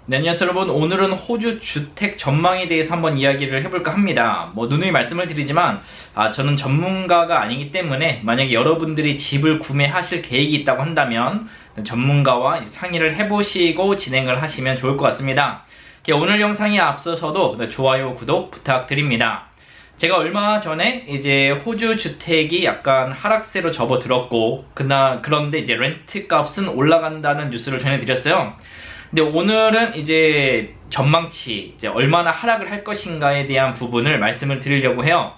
네, 안녕하세요 여러분. 오늘은 호주 주택 전망에 대해서 한번 이야기를 해볼까 합니다. 누누이 말씀을 드리지만 저는 전문가가 아니기 때문에 만약에 여러분들이 집을 구매하실 계획이 있다고 한다면 전문가와 상의를 해보시고 진행을 하시면 좋을 것 같습니다. 오늘 영상에 앞서서도 좋아요, 구독 부탁드립니다. 제가 얼마 전에 이제 호주 주택이 약간 하락세로 접어들었고 그런데 이제 렌트 값은 올라간다는 뉴스를 전해드렸어요. 근데 오늘은 이제 전망치, 이제 얼마나 하락을 할 것인가에 대한 부분을 말씀을 드리려고 해요.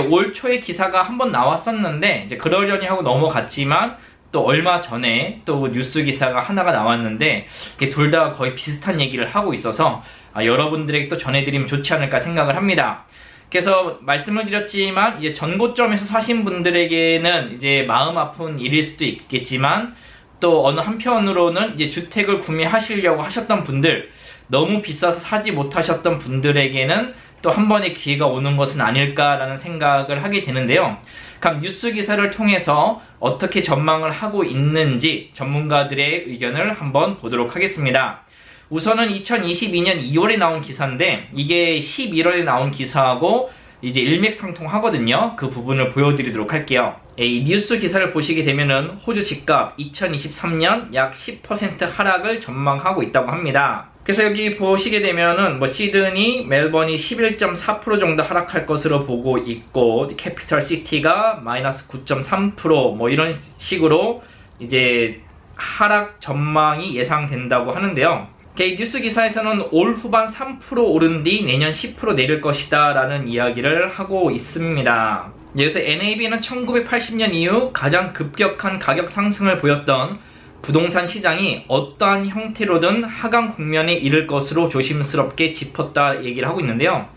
올 초에 기사가 한번 나왔었는데 이제 그러려니 하고 넘어갔지만 또 얼마 전에 또 뉴스 기사가 하나가 나왔는데 둘 다 거의 비슷한 얘기를 하고 있어서 여러분들에게 또 전해드리면 좋지 않을까 생각을 합니다. 그래서 말씀을 드렸지만 이제 전고점에서 사신 분들에게는 이제 마음 아픈 일일 수도 있겠지만 또 어느 한편으로는 이제 주택을 구매하시려고 하셨던 분들, 너무 비싸서 사지 못하셨던 분들에게는 또 한 번의 기회가 오는 것은 아닐까라는 생각을 하게 되는데요. 각 뉴스 기사를 통해서 어떻게 전망을 하고 있는지 전문가들의 의견을 한번 보도록 하겠습니다. 우선은 2022년 2월에 나온 기사인데 이게 11월에 나온 기사하고 이제 일맥상통하거든요. 그 부분을 보여드리도록 할게요. 이 뉴스 기사를 보시게 되면은 호주 집값 2023년 약 10% 하락을 전망하고 있다고 합니다. 그래서 여기 보시게 되면은 시드니, 멜번이 11.4% 정도 하락할 것으로 보고 있고 캐피털 시티가 마이너스 9.3% 이런 식으로 이제 하락 전망이 예상된다고 하는데요. 이 뉴스 기사에서는 올 후반 3% 오른 뒤 내년 10% 내릴 것이다 라는 이야기를 하고 있습니다. 여기서 NAB는 1980년 이후 가장 급격한 가격 상승을 보였던 부동산 시장이 어떠한 형태로든 하강 국면에 이를 것으로 조심스럽게 짚었다 얘기를 하고 있는데요.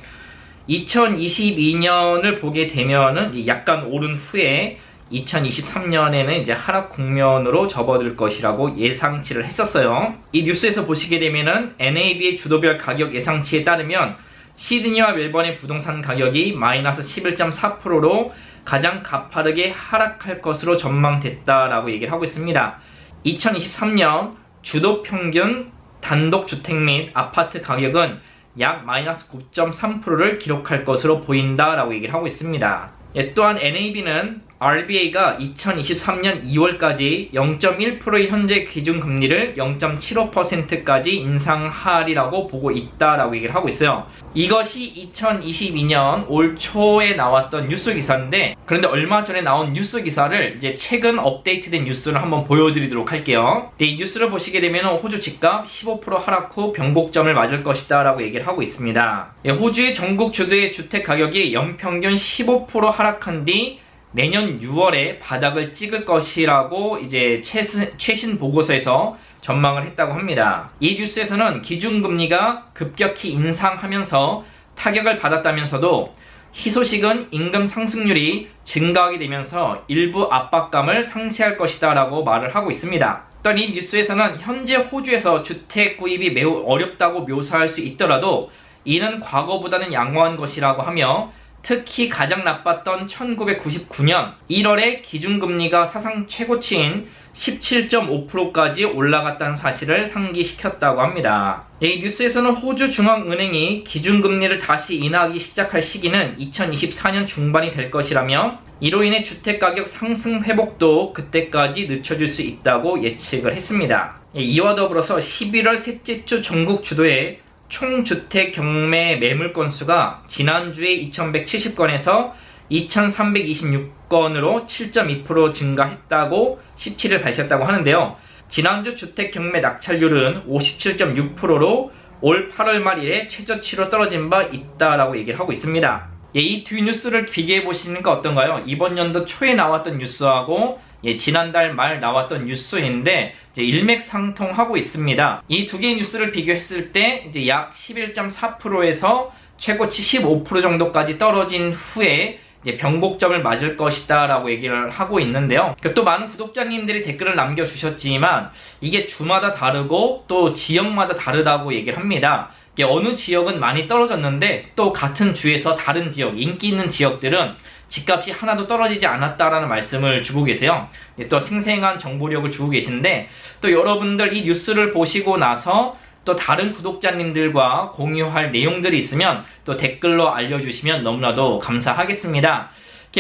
2022년을 보게 되면은 약간 오른 후에 2023년에는 이제 하락 국면으로 접어들 것이라고 예상치를 했었어요. 이 뉴스에서 보시게 되면은 NAB의 주도별 가격 예상치에 따르면 시드니와 멜번의 부동산 가격이 마이너스 11.4%로 가장 가파르게 하락할 것으로 전망됐다라고 얘기를 하고 있습니다. 2023년 주도 평균 단독주택 및 아파트 가격은 약 마이너스 9.3%를 기록할 것으로 보인다라고 얘기를 하고 있습니다. 또한 NAB는 RBA가 2023년 2월까지 0.1%의 현재 기준금리를 0.75%까지 인상하리라고 보고 있다라고 얘기를 하고 있어요. 이것이 2022년 올 초에 나왔던 뉴스 기사인데 그런데 얼마 전에 나온 뉴스 기사를 이제 최근 업데이트된 뉴스를 한번 보여드리도록 할게요. 이 뉴스를 보시게 되면 호주 집값 15% 하락 후 변곡점을 맞을 것이다 라고 얘기를 하고 있습니다. 호주의 전국 주도의 주택 가격이 연평균 15% 하락한 뒤 내년 6월에 바닥을 찍을 것이라고 이제 최신 보고서에서 전망을 했다고 합니다. 이 뉴스에서는 기준금리가 급격히 인상하면서 타격을 받았다면서도 희소식은 임금 상승률이 증가하게 되면서 일부 압박감을 상쇄할 것이다 라고 말을 하고 있습니다. 또한 이 뉴스에서는 현재 호주에서 주택 구입이 매우 어렵다고 묘사할 수 있더라도 이는 과거보다는 양호한 것이라고 하며 특히 가장 나빴던 1999년 1월에 기준금리가 사상 최고치인 17.5%까지 올라갔다는 사실을 상기시켰다고 합니다. 이 뉴스에서는 호주 중앙은행이 기준금리를 다시 인하하기 시작할 시기는 2024년 중반이 될 것이라며 이로 인해 주택가격 상승 회복도 그때까지 늦춰질 수 있다고 예측을 했습니다. 이와 더불어서 11월 셋째 주 전국 주도의 총주택 경매 매물 건수가 지난주에 2170건에서 2326건으로 7.2% 증가했다고 17일 밝혔다고 하는데요. 지난주 주택 경매 낙찰률은 57.6%로 올 8월 말 이래 최저치로 떨어진 바 있다라고 얘기를 하고 있습니다. 이 두 뉴스를 비교해 보시는 거 어떤가요? 이번 연도 초에 나왔던 뉴스하고 지난달 말 나왔던 뉴스인데 일맥상통하고 있습니다. 이 두 개의 뉴스를 비교했을 때 이제 약 11.4%에서 최고치 15% 정도까지 떨어진 후에 변곡점을 맞을 것이다 라고 얘기를 하고 있는데요. 또 많은 구독자님들이 댓글을 남겨주셨지만 이게 주마다 다르고 또 지역마다 다르다고 얘기를 합니다. 어느 지역은 많이 떨어졌는데 또 같은 주에서 다른 지역, 인기 있는 지역들은 집값이 하나도 떨어지지 않았다라는 말씀을 주고 계세요. 또 생생한 정보력을 주고 계신데 또 여러분들 이 뉴스를 보시고 나서 또 다른 구독자님들과 공유할 내용들이 있으면 또 댓글로 알려주시면 너무나도 감사하겠습니다.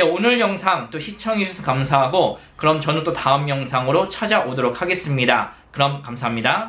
오늘 영상 또 시청해주셔서 감사하고, 그럼 저는 또 다음 영상으로 찾아오도록 하겠습니다. 그럼 감사합니다.